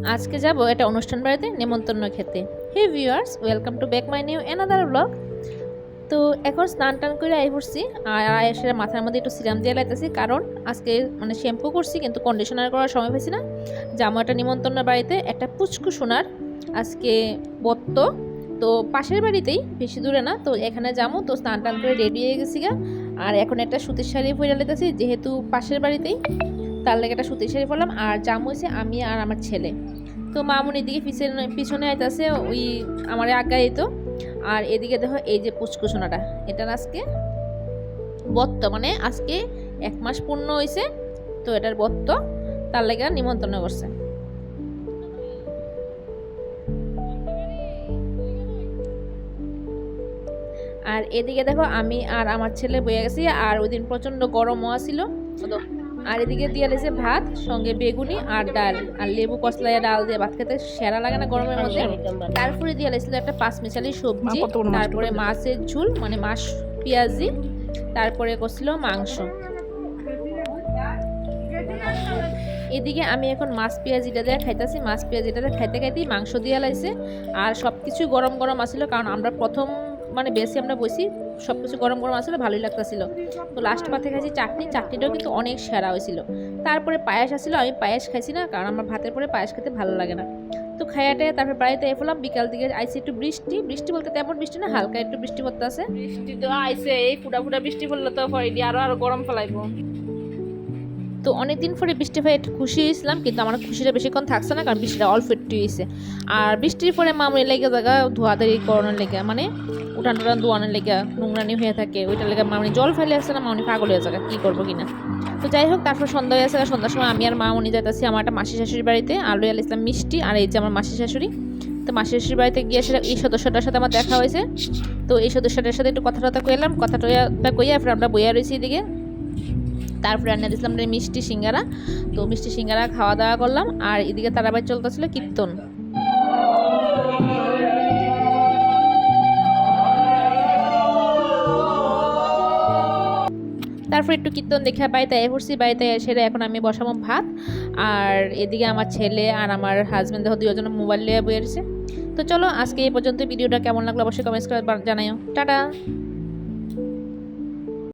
আজকে যাব এটা অনুষ্ঠান বাড়িতে নেমন্তন্ন খেতে। Hey viewers, welcome to back my new another blog. তো এখন স্নান টান করে আই পড়ছি, আর এসে মাথার মধ্যে একটু সিরাম দিয়ে লাইতেছি, কারণ আজকে মানে শ্যাম্পু করছি কিন্তু কন্ডিশনার করার সময় পাইছি না। যাবো একটা নিমন্ত্রণ বাড়িতে, একটা পুচকু সোনার আজকে বত্ত। তো পাশের বাড়িতেই, বেশি দূরে না। তো এখানে যাবো, তো স্নান টান করে রেডি হয়ে গেছি গা। আর এখন একটা সুতির শাড়ি পরে লাইতেছি, যেহেতু পাশের বাড়িতেই, তার লেগে একটা সুতির শাড়ি পরলাম। আর জামু হয়েছে আমি আর আমার ছেলে। তো মামুনির দিকে পিছনে আইতাছে, ওই আমার আগাই তো। আর এদিকে দেখো এই যে পুচকুচোনাটা, এটা আজকে বত্ত, মানে আজকে 1 মাস পূর্ণ হয়েছে। তো এটার বত্ত, তার লেগে নিমন্ত্রণ করছে। আর এদিকে দেখো আমি আর আমার ছেলে বয়ে গেছি, আর ওই দিন প্রচন্ড গরমও ছিল। আর এদিকে দিয়ে লেছে ভাত, সঙ্গে বেগুনি আর ডাল, আর লেবু কসলাইয়া ডাল দিয়ে ভাত খেতে সেরা লাগে না গরমের মধ্যে। তারপরে দিয়ে লেছিল একটা পাঁচমিশালি সবজি, তারপরে মাছের ঝুল, মানে মাছ পেঁয়াজি, তারপরে করছিল মাংস। এদিকে আমি এখন মাছ পেঁয়াজিটা দিয়ে খাইতেছি, মাছ পেঁয়াজিটা দিয়ে খাইতে খাইতেই মাংস দিয়ে লাইছে। আর সব কিছুই গরম গরম আসছিল, কারণ আমরা প্রথম মানে বেশি আমরা বসি, সব কিছু গরম গরম আসলে ভালোই লাগতেছিল। তো লাস্ট পাতে খাইছি চাটনিটাও কিন্তু অনেক সেরা হয়েছিল। তারপরে পায়েস আসছিল, আমি পায়েস খাইছি না, কারণ আমার ভাতের পরে পায়েস খেতে ভালো লাগে না। তো খাইয়াটে তারপরে বাড়িতে এলাম, বিকাল দিকে আইসি একটু বৃষ্টি বলতে তেমন বৃষ্টি না, হালকা একটু বৃষ্টি পড়তে আছে। বৃষ্টি তো আইসে, এই ফুটা ফুটা বৃষ্টি পড়লে তো আরো গরম ফেলাইবো। তো অনেকদিন পরে বৃষ্টি হয়ে একটু খুশি হয়েছিলাম, কিন্তু আমার খুশিটা বেশিক্ষণ থাকছে না, কারণ বৃষ্টিটা অল্প একটু হয়েছে। আর বৃষ্টির পরে মামুনি লেগে জায়গা ধোয়াধারি করানোর লেগে, মানে উঠান টুটান ধোয়ানোর লেগে নোংরানি হয়ে থাকে, ওইটার লেগে মামনি জল ফেলে আসছে না, মামনি পাগল হয়ে যাবে কী করবো কিনা। তো যাই হোক, তারপর সন্ধ্যা হয়ে আসে, সন্ধ্যার সময় আমি আর মামনি যাইতেছি আমার একটা মাসি শাশুড়ির বাড়িতে, আলু আল ইসলাম মিষ্টি, আর এই যে আমার মাসি শাশুড়ি। তো মাসি শাশুড়ির বাড়িতে গিয়ে সেটা এই সদস্যটার সাথে আমার দেখা হয়েছে। তো এই সদস্যটার সাথে একটু কথা কইলাম, কথাটা কইয়া ফের আমরা বইয়া রয়েছি এদিকে। তারপরে রান্না দিয়েছিলাম মিষ্টি সিঙ্গারা। তো মিষ্টি সিঙ্গারা খাওয়া দাওয়া করলাম, আর এদিকে তারাবাই চলতেছিল কীর্তন। তারপর একটু কীর্তন দেখে বাড়িতে পড়ছি, বাড়িতে এসে এখন আমি বসাবো ভাত। আর এদিকে আমার ছেলে আর আমার হাজব্যান্ড দেখো দুজনে মোবাইল নিয়ে বসেছে। তো চলো আজকে এই পর্যন্ত, ভিডিওটা কেমন লাগলো অবশ্যই কমেন্টস করে জানাইও। টাটা।